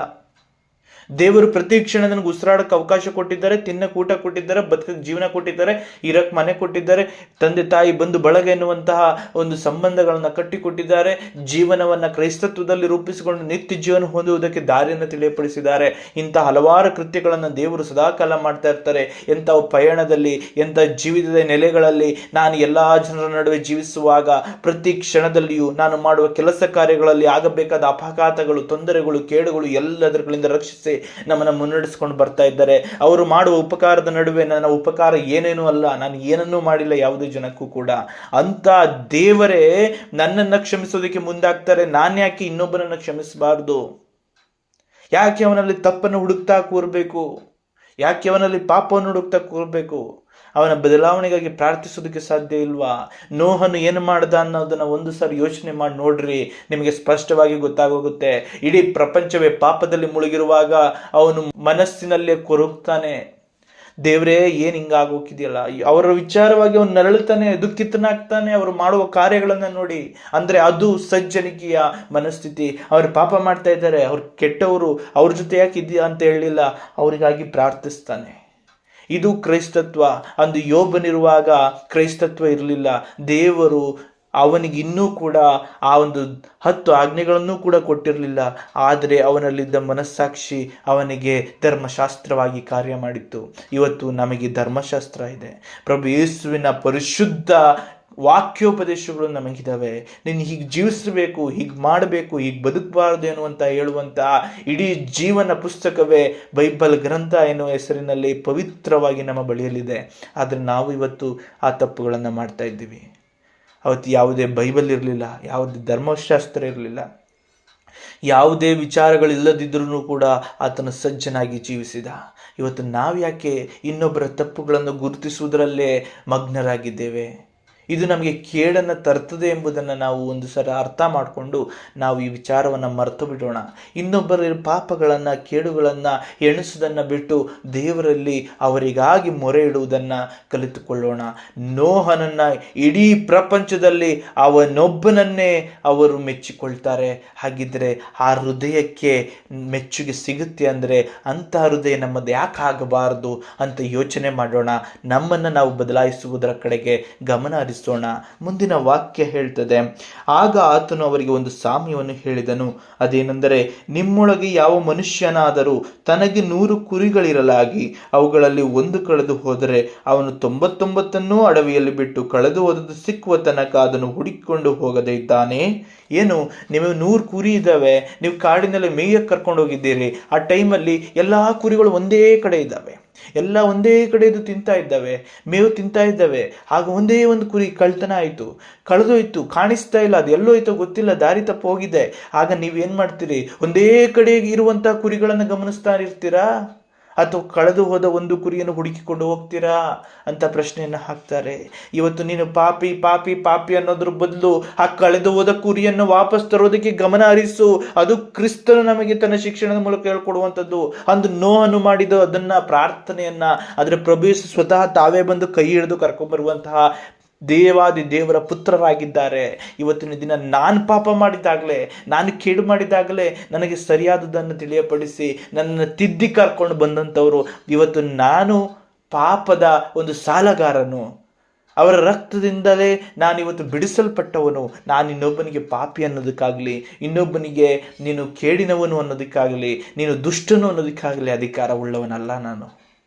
ದೇವರು ಪ್ರತಿ ಕ್ಷಣ ನನಗೆ ಉಸಿರಾಡಕ್ಕೆ ಅವಕಾಶ ಕೊಟ್ಟಿದ್ದಾರೆ, ತಿನ್ನಕ್ಕೆ ಊಟ ಕೊಟ್ಟಿದ್ದಾರೆ, ಬದುಕಕ್ಕೆ ಜೀವನ ಕೊಟ್ಟಿದ್ದಾರೆ, ಇರಕ್ಕೆ ಮನೆ ಕೊಟ್ಟಿದ್ದಾರೆ, ತಂದೆ ತಾಯಿ ಬಂಧು ಬಳಗ ಎನ್ನುವಂತಹ ಒಂದು ಸಂಬಂಧಗಳನ್ನು ಕಟ್ಟಿಕೊಟ್ಟಿದ್ದಾರೆ, ಜೀವನವನ್ನು ಕ್ರೈಸ್ತತ್ವದಲ್ಲಿ ರೂಪಿಸಿಕೊಂಡು ನಿತ್ಯ ಜೀವನ ಹೊಂದುವುದಕ್ಕೆ ದಾರಿಯನ್ನು ತಿಳಿಯಪಡಿಸಿದ್ದಾರೆ. ಇಂಥ ಹಲವಾರು ಕೃತ್ಯಗಳನ್ನು ದೇವರು ಸದಾಕಾಲ ಮಾಡ್ತಾ ಇರ್ತಾರೆ. ಎಂಥ ಪಯಣದಲ್ಲಿ, ಎಂಥ ಜೀವಿತದ ನೆಲೆಗಳಲ್ಲಿ ನಾನು ಎಲ್ಲ ಜನರ ನಡುವೆ ಜೀವಿಸುವಾಗ ಪ್ರತಿ ಕ್ಷಣದಲ್ಲಿಯೂ ನಾನು ಮಾಡುವ ಕೆಲಸ ಕಾರ್ಯಗಳಲ್ಲಿ ಆಗಬೇಕಾದ ಅಪಘಾತಗಳು, ತೊಂದರೆಗಳು, ಕೇಡುಗಳು ಎಲ್ಲದರಗಳಿಂದ ರಕ್ಷಿಸಿ ನಮ್ಮನ್ನು ಮುನ್ನಡೆಸ್ಕೊಂಡು ಬರ್ತಾ ಇದ್ದಾರೆ. ಅವರು ಮಾಡುವ ಉಪಕಾರದ ನಡುವೆ ನನ್ನ ಉಪಕಾರ ಏನೇನೂ ಅಲ್ಲ, ನಾನು ಏನನ್ನೂ ಮಾಡಿಲ್ಲ ಯಾವುದೇ ಜನಕ್ಕೂ ಕೂಡ. ಅಂತ ದೇವರೇ ನನ್ನನ್ನು ಕ್ಷಮಿಸೋದಕ್ಕೆ ಮುಂದಾಗ್ತಾರೆ. ನಾನು ಯಾಕೆ ಇನ್ನೊಬ್ಬನನ್ನು ಕ್ಷಮಿಸಬಾರ್ದು? ಯಾಕೆ ಅವನಲ್ಲಿ ತಪ್ಪನ್ನು ಹುಡುಕ್ತಾ ಕೂರಬೇಕು? ಯಾಕೆ ಅವನಲ್ಲಿ ಪಾಪವನ್ನು ಹುಡುಕ್ತಾ ಕೂರಬೇಕು? ಅವನ ಬದಲಾವಣೆಗಾಗಿ ಪ್ರಾರ್ಥಿಸೋದಕ್ಕೆ ಸಾಧ್ಯ ಇಲ್ವಾ? ನೋಹನು ಏನು ಮಾಡ್ದ ಅನ್ನೋದನ್ನ ಒಂದು ಸಾರಿ ಯೋಚನೆ ಮಾಡಿ ನೋಡ್ರಿ, ನಿಮಗೆ ಸ್ಪಷ್ಟವಾಗಿ ಗೊತ್ತಾಗೋಗುತ್ತೆ. ಇಡೀ ಪ್ರಪಂಚವೇ ಪಾಪದಲ್ಲಿ ಮುಳುಗಿರುವಾಗ ಅವನು ಮನಸ್ಸಿನಲ್ಲೇ ಕೊರಗ್ತಾನೆ, ದೇವರೇ ಏನು ಹಿಂಗಾಗೋಕಿದೆಯಲ್ಲ. ಅವರ ವಿಚಾರವಾಗಿ ಅವನು ನರಳುತ್ತಾನೆ, ದುಃಖಿತನಾಗ್ತಾನೆ ಅವರು ಮಾಡುವ ಕಾರ್ಯಗಳನ್ನು ನೋಡಿ. ಅಂದರೆ ಅದು ಸಜ್ಜನಿಕೆಯ ಮನಸ್ಥಿತಿ. ಅವರು ಪಾಪ ಮಾಡ್ತಾ ಇದ್ದಾರೆ, ಅವ್ರು ಕೆಟ್ಟವರು, ಅವ್ರ ಜೊತೆ ಯಾಕೆ ಇದೆಯಾ ಅಂತ ಹೇಳಲಿಲ್ಲ, ಅವರಿಗಾಗಿ ಪ್ರಾರ್ಥಿಸ್ತಾನೆ. ಇದು ಕ್ರೈಸ್ತತ್ವ. ಅಂದು ಯೋಬನಿರುವಾಗ ಕ್ರೈಸ್ತತ್ವ ಇರಲಿಲ್ಲ. ದೇವರು ಅವನಿಗೆ ಇನ್ನೂ ಕೂಡ ಆ ಒಂದು 10 ಆಜ್ಞೆಗಳನ್ನು ಕೂಡ ಕೊಟ್ಟಿರಲಿಲ್ಲ. ಆದರೆ ಅವನಲ್ಲಿದ್ದ ಮನಸ್ಸಾಕ್ಷಿ ಅವನಿಗೆ ಧರ್ಮಶಾಸ್ತ್ರವಾಗಿ ಕಾರ್ಯ ಮಾಡಿತ್ತು. ಇವತ್ತು ನಮಗೆ ಧರ್ಮಶಾಸ್ತ್ರ ಇದೆ. ಪ್ರಭು ಯೇಸುವಿನ ಪರಿಶುದ್ಧ ವಾಕ್ಯೋಪದೇಶಗಳು ನಮಗಿದ್ದಾವೆ. ನೀನು ಹೀಗೆ ಜೀವಿಸಬೇಕು, ಹೀಗೆ ಮಾಡಬೇಕು, ಹೀಗೆ ಬದುಕಬಾರ್ದು ಎನ್ನುವಂತ ಹೇಳುವಂಥ ಇಡೀ ಜೀವನ ಪುಸ್ತಕವೇ ಬೈಬಲ್ ಗ್ರಂಥ ಎನ್ನುವ ಹೆಸರಿನಲ್ಲಿ ಪವಿತ್ರವಾಗಿ ನಮ್ಮ ಬಳಿಯಲ್ಲಿದೆ. ಆದರೆ ನಾವು ಇವತ್ತು ಆ ತಪ್ಪುಗಳನ್ನು ಮಾಡ್ತಾ ಇದ್ದೀವಿ. ಅವತ್ತು ಯಾವುದೇ ಬೈಬಲ್ ಇರಲಿಲ್ಲ, ಯಾವುದೇ ಧರ್ಮಶಾಸ್ತ್ರ ಇರಲಿಲ್ಲ, ಯಾವುದೇ ವಿಚಾರಗಳಿಲ್ಲದಿದ್ರೂ ಕೂಡ ಆತನು ಸಜ್ಜನಾಗಿ ಜೀವಿಸಿದ. ಇವತ್ತು ನಾವು ಯಾಕೆ ಇನ್ನೊಬ್ಬರ ತಪ್ಪುಗಳನ್ನು ಗುರುತಿಸುವುದರಲ್ಲೇ ಮಗ್ನರಾಗಿದ್ದೇವೆ? ಇದು ನಮಗೆ ಕೇಡನ್ನು ತರ್ತದೆ ಎಂಬುದನ್ನು ನಾವು ಒಂದು ಸಲ ಅರ್ಥ ಮಾಡಿಕೊಂಡು ನಾವು ಈ ವಿಚಾರವನ್ನು ಮರೆತು ಬಿಡೋಣ. ಇನ್ನೊಬ್ಬರ ಪಾಪಗಳನ್ನು, ಕೇಡುಗಳನ್ನು ಎಣಿಸುವುದನ್ನು ಬಿಟ್ಟು ದೇವರಲ್ಲಿ ಅವರಿಗಾಗಿ ಮೊರೆ ಇಡುವುದನ್ನು ಕಲಿತುಕೊಳ್ಳೋಣ. ನೋಹನನ್ನು ಇಡೀ ಪ್ರಪಂಚದಲ್ಲಿ ಅವನೊಬ್ಬನನ್ನೇ ಅವರು ಮೆಚ್ಚಿಕೊಳ್ತಾರೆ. ಹಾಗಿದ್ದರೆ ಆ ಹೃದಯಕ್ಕೆ ಮೆಚ್ಚುಗೆ ಸಿಗುತ್ತೆ ಅಂದರೆ ಅಂಥ ಹೃದಯ ನಮ್ಮದು ಯಾಕೆ ಆಗಬಾರದು ಅಂತ ಯೋಚನೆ ಮಾಡೋಣ. ನಮ್ಮನ್ನು ನಾವು ಬದಲಾಯಿಸುವುದರ ಕಡೆಗೆ ಗಮನ ಹರಿಸೋಣ. ಮುಂದಿನ ವಾಕ್ಯ ಹೇಳ್ತದೆ, ಆಗ ಆತನು ಅವರಿಗೆ ಒಂದು ಸಾಮ್ಯವನ್ನು ಹೇಳಿದನು. ಅದೇನೆಂದರೆ, ನಿಮ್ಮೊಳಗೆ ಯಾವ ಮನುಷ್ಯನಾದರೂ ತನಗೆ 100 ಕುರಿಗಳಿರಲಾಗಿ ಅವುಗಳಲ್ಲಿ ಒಂದು ಕಳೆದು ಹೋದರೆ ಅವನು 99 ಅಡವಿಯಲ್ಲಿ ಬಿಟ್ಟು ಕಳೆದು ಹೋದದ್ದು ಸಿಕ್ಕುವ ತನಕ ಅದನ್ನು ಹುಡುಕಿಕೊಂಡು ಹೋಗದೇ ಇದ್ದಾನೆ? ಏನು, ನಿಮಗೆ 100 ಕುರಿ ಇದ್ದಾವೆ, ನೀವು ಕಾಡಿನಲ್ಲಿ ಮೇಯಕ್ಕೆ ಕರ್ಕೊಂಡು ಹೋಗಿದ್ದೀರಿ. ಆ ಟೈಮಲ್ಲಿ ಎಲ್ಲ ಕುರಿಗಳು ಒಂದೇ ಕಡೆ ಇದ್ದಾವೆ, ಎಲ್ಲ ಒಂದೇ ಕಡೆ ಇದು ತಿಂತಾ ಇದ್ದಾವೆ, ಮೇವು ತಿಂತಾ ಇದ್ದಾವೆ. ಆಗ ಒಂದೇ ಒಂದು ಕುರಿ ಕಳ್ತನ ಆಯಿತು, ಕಳೆದೋಯ್ತು, ಕಾಣಿಸ್ತಾ ಇಲ್ಲ, ಅದು ಎಲ್ಲೋಯ್ತೋ ಗೊತ್ತಿಲ್ಲ, ದಾರಿ ತಪ್ಪು ಹೋಗಿದೆ. ಆಗ ನೀವೇನು ಮಾಡ್ತೀರಿ? ಒಂದೇ ಕಡೆ ಇರುವಂಥ ಕುರಿಗಳನ್ನು ಗಮನಿಸ್ತಾ ಇರ್ತೀರಾ ಅಥವಾ ಕಳೆದು ಹೋದ ಒಂದು ಕುರಿಯನ್ನು ಹುಡುಕಿಕೊಂಡು ಹೋಗ್ತೀರಾ ಅಂತ ಪ್ರಶ್ನೆಯನ್ನು ಹಾಕ್ತಾರೆ. ಇವತ್ತು ನೀನು ಪಾಪಿ ಪಾಪಿ ಪಾಪಿ ಅನ್ನೋದ್ರ ಬದಲು ಆ ಕಳೆದು ಹೋದ ಕುರಿಯನ್ನು ವಾಪಸ್ ತರೋದಕ್ಕೆ ಗಮನ ಹರಿಸು. ಅದು ಕ್ರಿಸ್ತನು ನಮಗೆ ತನ್ನ ಶಿಕ್ಷಣದ ಮೂಲಕ ಹೇಳ್ಕೊಡುವಂಥದ್ದು. ಅಂದು ನೋಹನು ಮಾಡಿದ ಅದನ್ನ ಪ್ರಾರ್ಥನೆಯನ್ನ ಅದರ ಪ್ರಭು ಯೇಸು ಸ್ವತಃ ತಾವೇ ಬಂದು ಕೈ ಹಿಡಿದು ಕರ್ಕೊಂಡ್ಬರುವಂತಹ ದೇವಾದಿ ದೇವರ ಪುತ್ರರಾಗಿದ್ದಾರೆ. ಇವತ್ತಿನ ದಿನ ನಾನು ಪಾಪ ಮಾಡಿದಾಗಲೇ, ನಾನು ಕೇಡು ಮಾಡಿದಾಗಲೇ ನನಗೆ ಸರಿಯಾದದನ್ನು ತಿಳಿಯಪಡಿಸಿ ನನ್ನನ್ನು ತಿದ್ದಿ ಕರ್ಕೊಂಡು ಬಂದಂಥವರು. ಇವತ್ತು ನಾನು ಪಾಪದ ಒಂದು ಸಾಲಗಾರನು, ಅವರ ರಕ್ತದಿಂದಲೇ ನಾನಿವತ್ತು ಬಿಡಿಸಲ್ಪಟ್ಟವನು. ನಾನು ಇನ್ನೊಬ್ಬನಿಗೆ ಪಾಪಿ ಅನ್ನೋದಕ್ಕಾಗಲಿ, ಇನ್ನೊಬ್ಬನಿಗೆ ನೀನು ಕೇಡಿನವನು ಅನ್ನೋದಕ್ಕಾಗಲಿ, ನೀನು ದುಷ್ಟನು ಅನ್ನೋದಕ್ಕಾಗಲಿ ಅಧಿಕಾರವುಳ್ಳವನಲ್ಲ ನಾನು.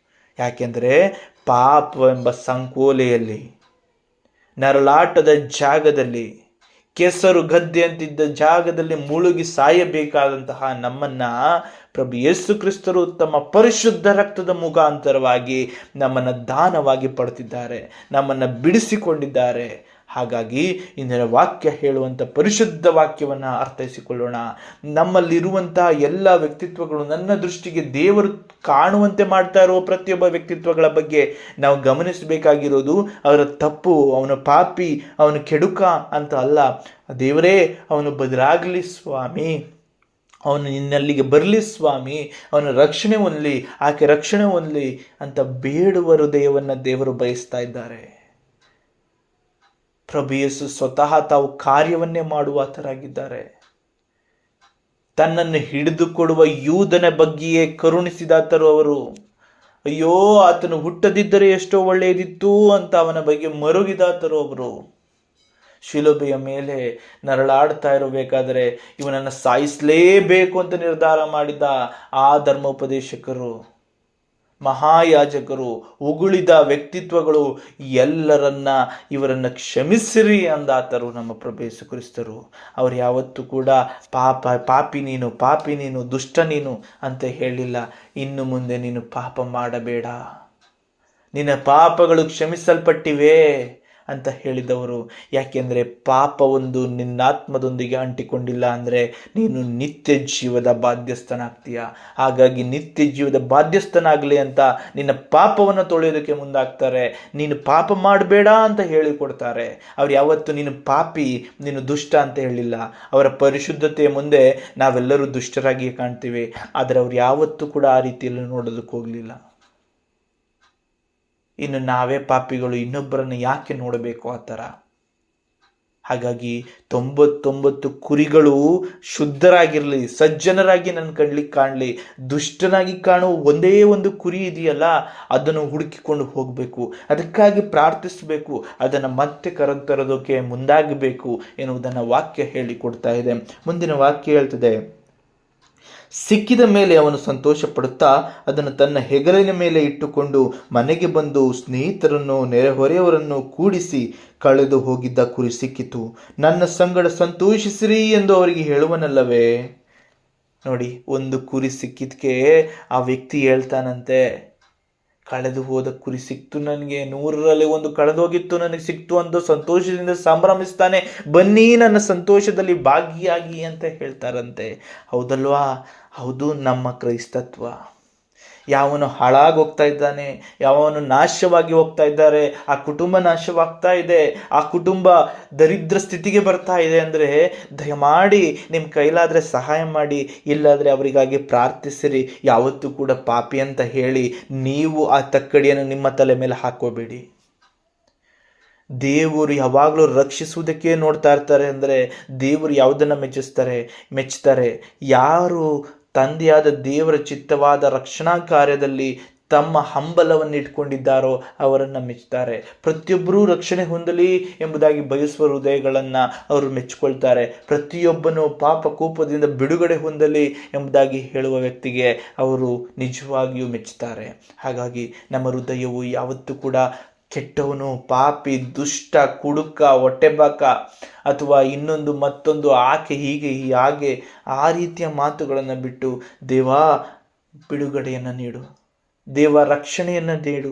ಯಾಕೆಂದರೆ ಪಾಪ ಎಂಬ ಸಂಕೋಲೆಯಲ್ಲಿ, ನರಳಾಟದ ಜಾಗದಲ್ಲಿ, ಕೆಸರು ಗದ್ದೆ ಅಂತಿದ್ದ ಜಾಗದಲ್ಲಿ ಮುಳುಗಿ ಸಾಯಬೇಕಾದಂತಹ ನಮ್ಮನ್ನ ಪ್ರಭು ಯೇಸು ಕ್ರಿಸ್ತರು ತಮ್ಮ ಪರಿಶುದ್ಧ ರಕ್ತದ ಮುಖಾಂತರವಾಗಿ ನಮ್ಮನ್ನು ದಾನವಾಗಿ ಪಡೆದಿದ್ದಾರೆ, ನಮ್ಮನ್ನು ಬಿಡಿಸಿಕೊಂಡಿದ್ದಾರೆ. ಹಾಗಾಗಿ ಇಂದಿನ ವಾಕ್ಯ ಹೇಳುವಂಥ ಪರಿಶುದ್ಧ ವಾಕ್ಯವನ್ನು ಅರ್ಥೈಸಿಕೊಳ್ಳೋಣ. ನಮ್ಮಲ್ಲಿರುವಂತಹ ಎಲ್ಲ ವ್ಯಕ್ತಿತ್ವಗಳು, ನನ್ನ ದೃಷ್ಟಿಗೆ ದೇವರು ಕಾಣುವಂತೆ ಮಾಡ್ತಾ ಇರುವ ಪ್ರತಿಯೊಬ್ಬ ವ್ಯಕ್ತಿತ್ವಗಳ ಬಗ್ಗೆ ನಾವು ಗಮನಿಸಬೇಕಾಗಿರೋದು ಅವರ ತಪ್ಪು, ಅವನ ಪಾಪಿ, ಅವನು ಕೆಡುಕ ಅಂತ ಅಲ್ಲ. ದೇವರೇ ಅವನು ಬದಲಾಗಲಿ ಸ್ವಾಮಿ, ಅವನು ನಿನ್ನಲ್ಲಿಗೆ ಬರಲಿ ಸ್ವಾಮಿ, ಅವನ ರಕ್ಷಣೆ ಹೊಂದಲಿ, ಆಕೆ ರಕ್ಷಣೆ ಹೊಂದಲಿ ಅಂತ ಬೇಡುವ ಹೃದಯವನ್ನು ದೇವರು ಬಯಸ್ತಾ ಇದ್ದಾರೆ. ಪ್ರಭು ಯೇಸು ಸ್ವತಃ ತಾವು ಕಾರ್ಯವನ್ನೇ ಮಾಡುವಾತರಾಗಿದ್ದಾರೆ. ತನ್ನನ್ನು ಹಿಡಿದುಕೊಡುವ ಯೂದನ ಬಗ್ಗೆಯೇ ಕರುಣಿಸಿದಾತರು ಅವರು. ಅಯ್ಯೋ, ಆತನು ಹುಟ್ಟದಿದ್ದರೆ ಎಷ್ಟೋ ಒಳ್ಳೆಯದಿತ್ತು ಅಂತ ಅವನ ಬಗ್ಗೆ ಮರುಗಿದಾತರು ಅವರು. ಶಿಲುಬೆಯ ಮೇಲೆ ನರಳಾಡ್ತಾ ಇರಬೇಕಾದರೆ ಇವನನ್ನು ಸಾಯಿಸಲೇಬೇಕು ಅಂತ ನಿರ್ಧಾರ ಮಾಡಿದ ಆ ಧರ್ಮೋಪದೇಶಕರು, ಮಹಾಯಾಜಕರು, ಉಗುಳಿದ ವ್ಯಕ್ತಿತ್ವಗಳು ಎಲ್ಲರನ್ನ ಇವರನ್ನು ಕ್ಷಮಿಸಿರಿ ಅಂದಾತರು ನಮ್ಮ ಪ್ರಭು ಯೇಸು ಕ್ರಿಸ್ತರು. ಅವರು ಯಾವತ್ತೂ ಕೂಡ ಪಾಪಿ ನೀನು, ದುಷ್ಟ ನೀನು ಅಂತ ಹೇಳಿಲ್ಲ. ಇನ್ನು ಮುಂದೆ ನೀನು ಪಾಪ ಮಾಡಬೇಡ, ನಿನ್ನ ಪಾಪಗಳು ಕ್ಷಮಿಸಲ್ಪಟ್ಟಿವೆ ಅಂತ ಹೇಳಿದವರು. ಯಾಕೆಂದರೆ ಪಾಪ ಒಂದು ನಿನ್ನಾತ್ಮದೊಂದಿಗೆ ಅಂಟಿಕೊಂಡಿಲ್ಲ ಅಂದರೆ ನೀನು ನಿತ್ಯ ಜೀವದ ಬಾಧ್ಯಸ್ಥನಾಗ್ತೀಯ. ಹಾಗಾಗಿ ನಿತ್ಯ ಜೀವದ ಬಾಧ್ಯಸ್ಥನಾಗಲಿ ಅಂತ ನಿನ್ನ ಪಾಪವನ್ನು ತೊಳೆಯೋದಕ್ಕೆ ಮುಂದಾಗ್ತಾರೆ. ನೀನು ಪಾಪ ಮಾಡಬೇಡ ಅಂತ ಹೇಳಿಕೊಡ್ತಾರೆ. ಅವ್ರು ಯಾವತ್ತು ನೀನು ಪಾಪಿ, ನೀನು ದುಷ್ಟ ಅಂತ ಹೇಳಿಲ್ಲ. ಅವರ ಪರಿಶುದ್ಧತೆಯ ಮುಂದೆ ನಾವೆಲ್ಲರೂ ದುಷ್ಟರಾಗಿಯೇ ಕಾಣ್ತೀವಿ, ಆದರೆ ಅವ್ರು ಯಾವತ್ತೂ ಕೂಡ ಆ ರೀತಿಯಲ್ಲಿ ನೋಡೋದಕ್ಕೆ ಹೋಗಲಿಲ್ಲ. ಇನ್ನು ನಾವೇ ಪಾಪಿಗಳು, ಇನ್ನೊಬ್ಬರನ್ನು ಯಾಕೆ ನೋಡಬೇಕು ಆ ಥರ? ಹಾಗಾಗಿ 99 ಕುರಿಗಳು ಶುದ್ಧರಾಗಿರಲಿ, ಸಜ್ಜನರಾಗಿ ನನ್ನ ಕಣ್ಲಿಕ್ಕೆ ಕಾಣಲಿ. ದುಷ್ಟನಾಗಿ ಕಾಣುವ ಒಂದೇ ಒಂದು ಕುರಿ ಇದೆಯಲ್ಲ, ಅದನ್ನು ಹುಡುಕಿಕೊಂಡು ಹೋಗಬೇಕು, ಅದಕ್ಕಾಗಿ ಪ್ರಾರ್ಥಿಸಬೇಕು, ಅದನ್ನು ಮತ್ತೆ ಕರೆತರೋದಕ್ಕೆ ಮುಂದಾಗಬೇಕು ಎನ್ನುವುದನ್ನು ವಾಕ್ಯ ಹೇಳಿಕೊಡ್ತಾ ಇದೆ. ಮುಂದಿನ ವಾಕ್ಯ ಹೇಳ್ತದೆ, ಸಿಕ್ಕಿದ ಮೇಲೆ ಅವನು ಸಂತೋಷ ಪಡುತ್ತಾ ಅದನ್ನು ತನ್ನ ಹೆಗಲಿನ ಮೇಲೆ ಇಟ್ಟುಕೊಂಡು ಮನೆಗೆ ಬಂದು ಸ್ನೇಹಿತರನ್ನು ನೆರೆಹೊರೆಯವರನ್ನು ಕೂಡಿಸಿ ಕಳೆದು ಹೋಗಿದ್ದ ಕುರಿ ಸಿಕ್ಕಿತು, ನನ್ನ ಸಂಗಡ ಸಂತೋಷಿಸಿರಿ ಎಂದು ಅವರಿಗೆ ಹೇಳುವನಲ್ಲವೇ. ನೋಡಿ, ಒಂದು ಕುರಿ ಸಿಕ್ಕಿದ್ಕೆ ಆ ವ್ಯಕ್ತಿ ಹೇಳ್ತಾನಂತೆ, ಕಳೆದು ಹೋದ ಕುರಿ ಸಿಕ್ತು ನನಗೆ, 100ರಲ್ಲಿ 1 ಕಳೆದೋಗಿತ್ತು ನನಗೆ ಸಿಕ್ತು ಅಂತ ಸಂತೋಷದಿಂದ ಸಂಭ್ರಮಿಸ್ತಾನೆ. ಬನ್ನಿ ನನ್ನ ಸಂತೋಷದಲ್ಲಿ ಭಾಗಿಯಾಗಿ ಅಂತ ಹೇಳ್ತಾರಂತೆ. ಹೌದಲ್ವಾ? ಹೌದು, ನಮ್ಮ ಕ್ರೈಸ್ತತ್ವ. ಯಾವನು ಹಾಳಾಗಿ ಹೋಗ್ತಾ ಇದ್ದಾನೆ, ಯಾವನು ನಾಶವಾಗಿ ಹೋಗ್ತಾ ಇದ್ದಾರೆ, ಆ ಕುಟುಂಬ ನಾಶವಾಗ್ತಾ ಇದೆ, ಆ ಕುಟುಂಬ ದರಿದ್ರ ಸ್ಥಿತಿಗೆ ಬರ್ತಾ ಇದೆ ಅಂದರೆ ದಯಮಾಡಿ ನಿಮ್ಮ ಕೈಲಾದರೆ ಸಹಾಯ ಮಾಡಿ, ಇಲ್ಲಾದರೆ ಅವರಿಗಾಗಿ ಪ್ರಾರ್ಥಿಸಿರಿ. ಯಾವತ್ತೂ ಕೂಡ ಪಾಪಿ ಅಂತ ಹೇಳಿ ನೀವು ಆ ತಕ್ಕಡಿಯನ್ನು ನಿಮ್ಮ ತಲೆ ಮೇಲೆ ಹಾಕೋಬೇಡಿ. ದೇವರು ಯಾವಾಗಲೂ ರಕ್ಷಿಸುವುದಕ್ಕೆ ನೋಡ್ತಾ ಇರ್ತಾರೆ. ಅಂದರೆ ದೇವರು ಯಾವುದನ್ನು ಮೆಚ್ಚುತ್ತಾರೆ? ಯಾರು ತಂದೆಯಾದ ದೇವರ ಚಿತ್ತವಾದ ರಕ್ಷಣಾ ಕಾರ್ಯದಲ್ಲಿ ತಮ್ಮ ಹಂಬಲವನ್ನು ಇಟ್ಕೊಂಡಿದ್ದಾರೋ ಅವರನ್ನು ಮೆಚ್ಚುತ್ತಾರೆ. ಪ್ರತಿಯೊಬ್ಬರೂ ರಕ್ಷಣೆ ಹೊಂದಲಿ ಎಂಬುದಾಗಿ ಬಯಸುವ ಹೃದಯಗಳನ್ನು ಅವರು ಮೆಚ್ಚಿಕೊಳ್ತಾರೆ. ಪ್ರತಿಯೊಬ್ಬನು ಪಾಪ ಕೋಪದಿಂದ ಬಿಡುಗಡೆ ಹೊಂದಲಿ ಎಂಬುದಾಗಿ ಹೇಳುವ ವ್ಯಕ್ತಿಗೆ ಅವರು ನಿಜವಾಗಿಯೂ ಮೆಚ್ಚುತ್ತಾರೆ. ಹಾಗಾಗಿ ನಮ್ಮ ಹೃದಯವು ಯಾವತ್ತೂ ಕೂಡ ಕೆಟ್ಟವನು, ಪಾಪಿ, ದುಷ್ಟ, ಕುಡುಕ, ಹೊಟ್ಟೆಬಾಕ ಅಥವಾ ಇನ್ನೊಂದು ಮತ್ತೊಂದು ಆಕೆ ಹೀಗೆ ಹಾಗೆ ಆ ರೀತಿಯ ಮಾತುಗಳನ್ನು ಬಿಟ್ಟು ದೇವಾ ಬಿಡುಗಡೆಯನ್ನು ನೀಡು, ದೇವ ರಕ್ಷಣೆಯನ್ನು ನೀಡು,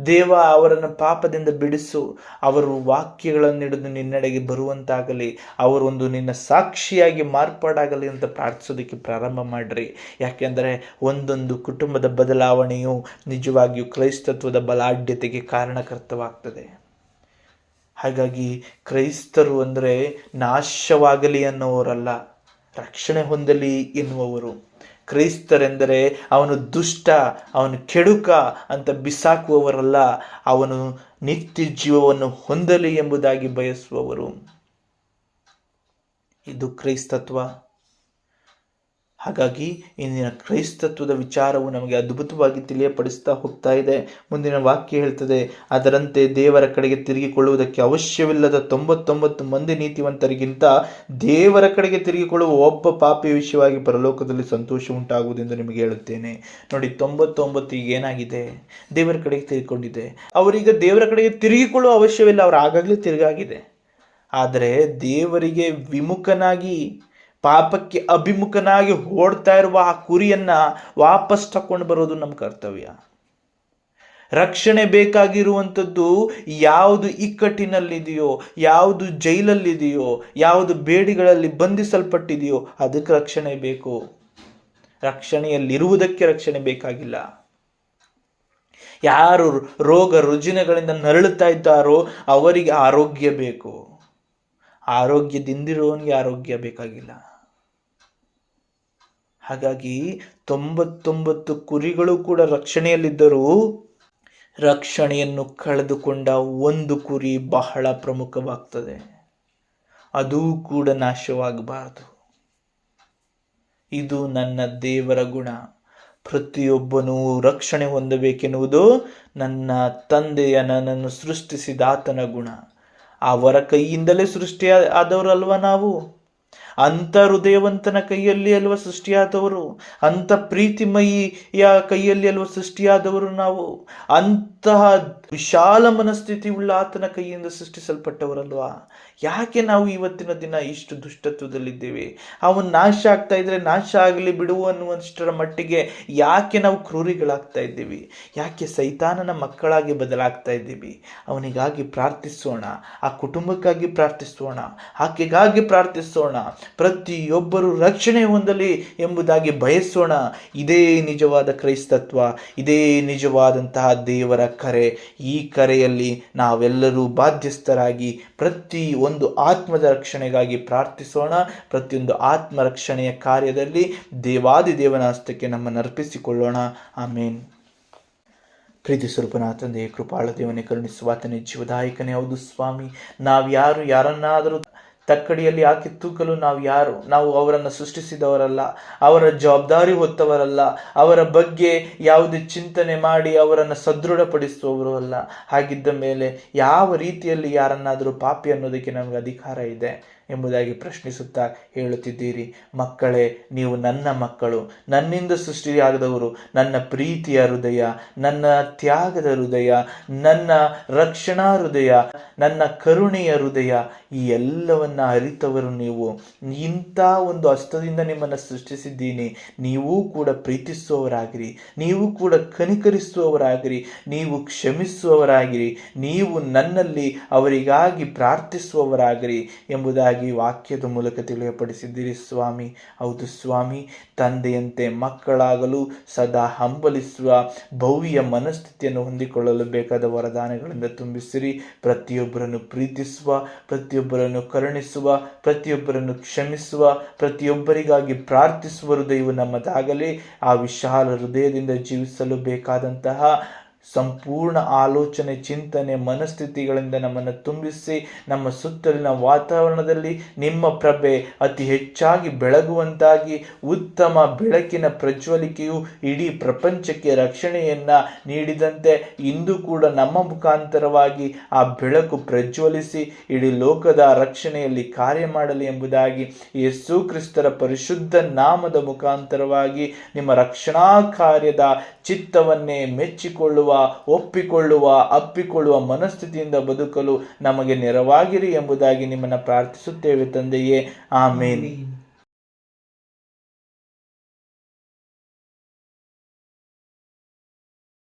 ದೇವ ಅವರನ್ನು ಪಾಪದಿಂದ ಬಿಡಿಸು, ಅವರು ವಾಕ್ಯಗಳನ್ನು ಹಿಡಿದು ನಿನ್ನೆಡೆಗೆ ಬರುವಂತಾಗಲಿ, ಅವರೊಂದು ನಿನ್ನ ಸಾಕ್ಷಿಯಾಗಿ ಮಾರ್ಪಾಡಾಗಲಿ ಅಂತ ಪ್ರಾರ್ಥಿಸೋದಕ್ಕೆ ಪ್ರಾರಂಭ ಮಾಡಿರಿ. ಯಾಕೆಂದರೆ ಒಂದೊಂದು ಕುಟುಂಬದ ಬದಲಾವಣೆಯು ನಿಜವಾಗಿಯೂ ಕ್ರೈಸ್ತತ್ವದ ಬಲಾಢ್ಯತೆಗೆ ಕಾರಣಕರ್ತವಾಗ್ತದೆ. ಹಾಗಾಗಿ ಕ್ರೈಸ್ತರು ಅಂದರೆ ನಾಶವಾಗಲಿ ಅನ್ನುವವರಲ್ಲ, ರಕ್ಷಣೆ ಹೊಂದಲಿ ಎನ್ನುವವರು. ಕ್ರೈಸ್ತರೆಂದರೆ ಅವನು ದುಷ್ಟ, ಅವನು ಕೆಡುಕ ಅಂತ ಬಿಸಾಕುವವರಲ್ಲ, ಅವನು ನಿತ್ಯ ಜೀವವನ್ನು ಹೊಂದಲಿ ಎಂಬುದಾಗಿ ಬಯಸುವವರು. ಇದು ಕ್ರೈಸ್ತತ್ವ. ಹಾಗಾಗಿ ಇಂದಿನ ಕ್ರೈಸ್ತತ್ವದ ವಿಚಾರವು ನಮಗೆ ಅದ್ಭುತವಾಗಿ ತಿಳಿಯಪಡಿಸ್ತಾ ಹೋಗ್ತಾ ಇದೆ. ಮುಂದಿನ ವಾಕ್ಯ ಹೇಳ್ತದೆ, ಅದರಂತೆ ದೇವರ ಕಡೆಗೆ ತಿರುಗಿಕೊಳ್ಳುವುದಕ್ಕೆ ಅವಶ್ಯವಿಲ್ಲದ 99 ಮಂದಿ ನೀತಿವಂತರಿಗಿಂತ ದೇವರ ಕಡೆಗೆ ತಿರುಗಿಕೊಳ್ಳುವ ಒಬ್ಬ ಪಾಪಿ ವಿಷಯವಾಗಿ ಪರಲೋಕದಲ್ಲಿ ಸಂತೋಷ ಉಂಟಾಗುವುದೆಂದು ನಿಮಗೆ ಹೇಳುತ್ತೇನೆ. ನೋಡಿ, 99 ಈಗ ಏನಾಗಿದೆ? ದೇವರ ಕಡೆಗೆ ತಿರುಗಿಕೊಂಡಿದೆ. ಅವರೀಗ ದೇವರ ಕಡೆಗೆ ತಿರುಗಿಕೊಳ್ಳುವ ಅವಶ್ಯವಿಲ್ಲ, ಅವರು ಆಗಾಗಲೇ ತಿರುಗಾಗಿದೆ. ಆದರೆ ದೇವರಿಗೆ ವಿಮುಖನಾಗಿ ಪಾಪಕ್ಕೆ ಅಭಿಮುಖನಾಗಿ ಓಡ್ತಾ ಇರುವ ಆ ಕುರಿಯನ್ನು ವಾಪಸ್ ತಕೊಂಡು ಬರೋದು ನಮ್ಮ ಕರ್ತವ್ಯ. ರಕ್ಷಣೆ ಬೇಕಾಗಿರುವಂಥದ್ದು ಯಾವುದು ಇಕ್ಕಟ್ಟಿನಲ್ಲಿದೆಯೋ, ಯಾವುದು ಜೈಲಲ್ಲಿದೆಯೋ, ಯಾವುದು ಬೇಡಿಗಳಲ್ಲಿ ಬಂಧಿಸಲ್ಪಟ್ಟಿದೆಯೋ ಅದಕ್ಕೆ ರಕ್ಷಣೆ ಬೇಕು. ರಕ್ಷಣೆಯಲ್ಲಿರುವುದಕ್ಕೆ ರಕ್ಷಣೆ ಬೇಕಾಗಿಲ್ಲ. ಯಾರು ರೋಗ ರುಜಿನಗಳಿಂದ ನರಳುತ್ತಾ ಇದ್ದಾರೋ ಅವರಿಗೆ ಆರೋಗ್ಯ ಬೇಕು. ಆರೋಗ್ಯದಿಂದಿರೋನಿಗೆ ಆರೋಗ್ಯ ಬೇಕಾಗಿಲ್ಲ. ಹಾಗಾಗಿ 99 ಕುರಿಗಳು ಕೂಡ ರಕ್ಷಣೆಯಲ್ಲಿದ್ದರೂ ರಕ್ಷಣೆಯನ್ನು ಕಳೆದುಕೊಂಡ ಒಂದು ಕುರಿ ಬಹಳ ಪ್ರಮುಖವಾಗ್ತದೆ. ಅದೂ ಕೂಡ ನಾಶವಾಗಬಾರದು. ಇದು ನನ್ನ ದೇವರ ಗುಣ. ಪ್ರತಿಯೊಬ್ಬನೂ ರಕ್ಷಣೆ ಹೊಂದಬೇಕೆನ್ನುವುದು ನನ್ನ ತಂದೆಯ ನನ್ನನ್ನು ಸೃಷ್ಟಿಸಿದ ಆತನ ಗುಣ. ಅವರ ಕೈಯಿಂದಲೇ ಸೃಷ್ಟಿಯಾದವರಲ್ವ ನಾವು? ಅಂಥ ಹೃದಯವಂತನ ಕೈಯಲ್ಲಿ ಅಲ್ವ ಸೃಷ್ಟಿಯಾದವರು, ಅಂಥ ಪ್ರೀತಿಮಯಿಯ ಕೈಯಲ್ಲಿ ಅಲ್ವ ಸೃಷ್ಟಿಯಾದವರು ನಾವು. ಅಂತಹ ವಿಶಾಲ ಮನಸ್ಥಿತಿ ಉಳ್ಳ ಆತನ ಕೈಯಿಂದ ಸೃಷ್ಟಿಸಲ್ಪಟ್ಟವರಲ್ವಾ? ಯಾಕೆ ನಾವು ಇವತ್ತಿನ ದಿನ ಇಷ್ಟು ದುಷ್ಟತ್ವದಲ್ಲಿದ್ದೇವೆ? ಅವನು ನಾಶ ಆಗ್ತಾ ಇದ್ರೆ ನಾಶ ಆಗಲಿ ಬಿಡುವ ಅನ್ನುವಷ್ಟರ ಮಟ್ಟಿಗೆ ಯಾಕೆ ನಾವು ಕ್ರೂರಿಗಳಾಗ್ತಾ ಇದ್ದೀವಿ? ಯಾಕೆ ಸೈತಾನನ ಮಕ್ಕಳಾಗಿ ಬದಲಾಗ್ತಾ ಇದ್ದೀವಿ? ಅವನಿಗಾಗಿ ಪ್ರಾರ್ಥಿಸೋಣ, ಆ ಕುಟುಂಬಕ್ಕಾಗಿ ಪ್ರಾರ್ಥಿಸೋಣ, ಆಕೆಗಾಗಿ ಪ್ರಾರ್ಥಿಸೋಣ. ಪ್ರತಿಯೊಬ್ಬರು ರಕ್ಷಣೆ ಹೊಂದಲಿ ಎಂಬುದಾಗಿ ಬಯಸೋಣ. ಇದೇ ನಿಜವಾದ ಕ್ರೈಸ್ತತ್ವ, ಇದೇ ನಿಜವಾದಂತಹ ದೇವರ ಕರೆ. ಈ ಕರೆಯಲ್ಲಿ ನಾವೆಲ್ಲರೂ ಬಾಧ್ಯಸ್ಥರಾಗಿ ಪ್ರತಿ ಒಂದು ಆತ್ಮದ ರಕ್ಷಣೆಗಾಗಿ ಪ್ರಾರ್ಥಿಸೋಣ. ಪ್ರತಿಯೊಂದು ಆತ್ಮ ರಕ್ಷಣೆಯ ಕಾರ್ಯದಲ್ಲಿ ದೇವಾದಿದೇವನ ಹಸ್ತಕ್ಕೆ ನಮ್ಮನ್ನು ಅರ್ಪಿಸಿಕೊಳ್ಳೋಣ. ಆಮೇನ್. ಪ್ರೀತಿ ಸ್ವರೂಪನಾದ ತಂದೆಯೇ, ಕೃಪಾಳ ದೇವನೇ, ಕರುಣಿಸುವಾತನೇ, ಜೀವದಾಯಕನೇ, ಹೌದು ಸ್ವಾಮಿ, ನಾವು ಯಾರನ್ನಾದರೂ ತಕ್ಕಡಿಯಲ್ಲಿ ಹಾಕಿ ತೂಕಲು ನಾವು ಯಾರು? ನಾವು ಅವರನ್ನು ಸೃಷ್ಟಿಸಿದವರಲ್ಲ, ಅವರ ಜವಾಬ್ದಾರಿ ಹೊತ್ತವರಲ್ಲ, ಅವರ ಬಗ್ಗೆ ಯಾವುದೇ ಚಿಂತನೆ ಮಾಡಿ ಅವರನ್ನು ಸದೃಢಪಡಿಸುವವರು ಅಲ್ಲ. ಹಾಗಿದ್ದ ಮೇಲೆ ಯಾವ ರೀತಿಯಲ್ಲಿ ಯಾರನ್ನಾದರೂ ಪಾಪಿ ಅನ್ನೋದಕ್ಕೆ ನಮಗೆ ಅಧಿಕಾರ ಇದೆ ಎಂಬುದಾಗಿ ಪ್ರಶ್ನಿಸುತ್ತಾ ಹೇಳುತ್ತಿದ್ದೀರಿ. ಮಕ್ಕಳೇ, ನೀವು ನನ್ನ ಮಕ್ಕಳು, ನನ್ನಿಂದ ಸೃಷ್ಟಿಯಾಗದವರು, ನನ್ನ ಪ್ರೀತಿಯ ಹೃದಯ, ನನ್ನ ತ್ಯಾಗದ ಹೃದಯ, ನನ್ನ ರಕ್ಷಣಾ ಹೃದಯ, ನನ್ನ ಕರುಣೆಯ ಹೃದಯ, ಈ ಎಲ್ಲವನ್ನ ಅರಿತವರು ನೀವು. ಇಂಥ ಒಂದು ಹಸ್ತದಿಂದ ನಿಮ್ಮನ್ನು ಸೃಷ್ಟಿಸಿದ್ದೀನಿ. ನೀವೂ ಕೂಡ ಪ್ರೀತಿಸುವವರಾಗಿರಿ, ನೀವು ಕೂಡ ಕನಿಕರಿಸುವವರಾಗಿರಿ, ನೀವು ಕ್ಷಮಿಸುವವರಾಗಿರಿ, ನೀವು ನನ್ನಲ್ಲಿ ಅವರಿಗಾಗಿ ಪ್ರಾರ್ಥಿಸುವವರಾಗಿರಿ ಎಂಬುದಾಗಿ ವಾಕ್ಯದ ಮೂಲಕ ತಿಳಿಯಪಡಿಸಿದ್ದೀರಿ ಸ್ವಾಮಿ. ಹೌದು ಸ್ವಾಮಿ, ತಂದೆಯಂತೆ ಮಕ್ಕಳಾಗಲು ಸದಾ ಹಂಬಲಿಸುವ ಭವ್ಯ ಮನಸ್ಥಿತಿಯನ್ನು ಹೊಂದಿಕೊಳ್ಳಲು ಬೇಕಾದ ವರದಾನಗಳಿಂದ ತುಂಬಿಸಿರಿ. ಪ್ರತಿಯೊಬ್ಬರನ್ನು ಪ್ರೀತಿಸುವ, ಪ್ರತಿಯೊಬ್ಬರನ್ನು ಕರುಣಿಸುವ, ಪ್ರತಿಯೊಬ್ಬರನ್ನು ಕ್ಷಮಿಸುವ, ಪ್ರತಿಯೊಬ್ಬರಿಗಾಗಿ ಪ್ರಾರ್ಥಿಸುವ ಹೃದಯವು ನಮ್ಮದಾಗಲಿ. ಆ ವಿಶಾಲ ಹೃದಯದಿಂದ ಜೀವಿಸಲು ಬೇಕಾದಂತಹ ಸಂಪೂರ್ಣ ಆಲೋಚನೆ, ಚಿಂತನೆ, ಮನಸ್ಥಿತಿಗಳಿಂದ ನಮ್ಮನ್ನು ತುಂಬಿಸಿ ನಮ್ಮ ಸುತ್ತಲಿನ ವಾತಾವರಣದಲ್ಲಿ ನಿಮ್ಮ ಪ್ರಭೆ ಅತಿ ಹೆಚ್ಚಾಗಿ ಬೆಳಗುವಂತಾಗಿ, ಉತ್ತಮ ಬೆಳಕಿನ ಪ್ರಜ್ವಲಿಕೆಯು ಇಡೀ ಪ್ರಪಂಚಕ್ಕೆ ರಕ್ಷಣೆಯನ್ನು ನೀಡಿದಂತೆ ಇಂದು ಕೂಡ ನಮ್ಮ ಮುಖಾಂತರವಾಗಿ ಆ ಬೆಳಕು ಪ್ರಜ್ವಲಿಸಿ ಇಡೀ ಲೋಕದ ರಕ್ಷಣೆಯಲ್ಲಿ ಕಾರ್ಯ ಮಾಡಲಿ ಎಂಬುದಾಗಿ ಯೇಸು ಕ್ರಿಸ್ತರ ಪರಿಶುದ್ಧ ನಾಮದ ಮುಖಾಂತರವಾಗಿ ನಿಮ್ಮ ರಕ್ಷಣಾ ಕಾರ್ಯದ ಚಿತ್ತವನ್ನೇ ಮೆಚ್ಚಿಕೊಳ್ಳುವ, ಒಪ್ಪಿಕೊಳ್ಳುವ, ಅಪ್ಪಿಕೊಳ್ಳುವ ಮನಸ್ಥಿತಿಯಿಂದ ಬದುಕಲು ನಮಗೆ ನೆರವಾಗಿರಿ ಎಂಬುದಾಗಿ ನಿಮ್ಮನ್ನು ಪ್ರಾರ್ಥಿಸುತ್ತೇವೆ ತಂದೆಯೇ. ಆಮೇನ್.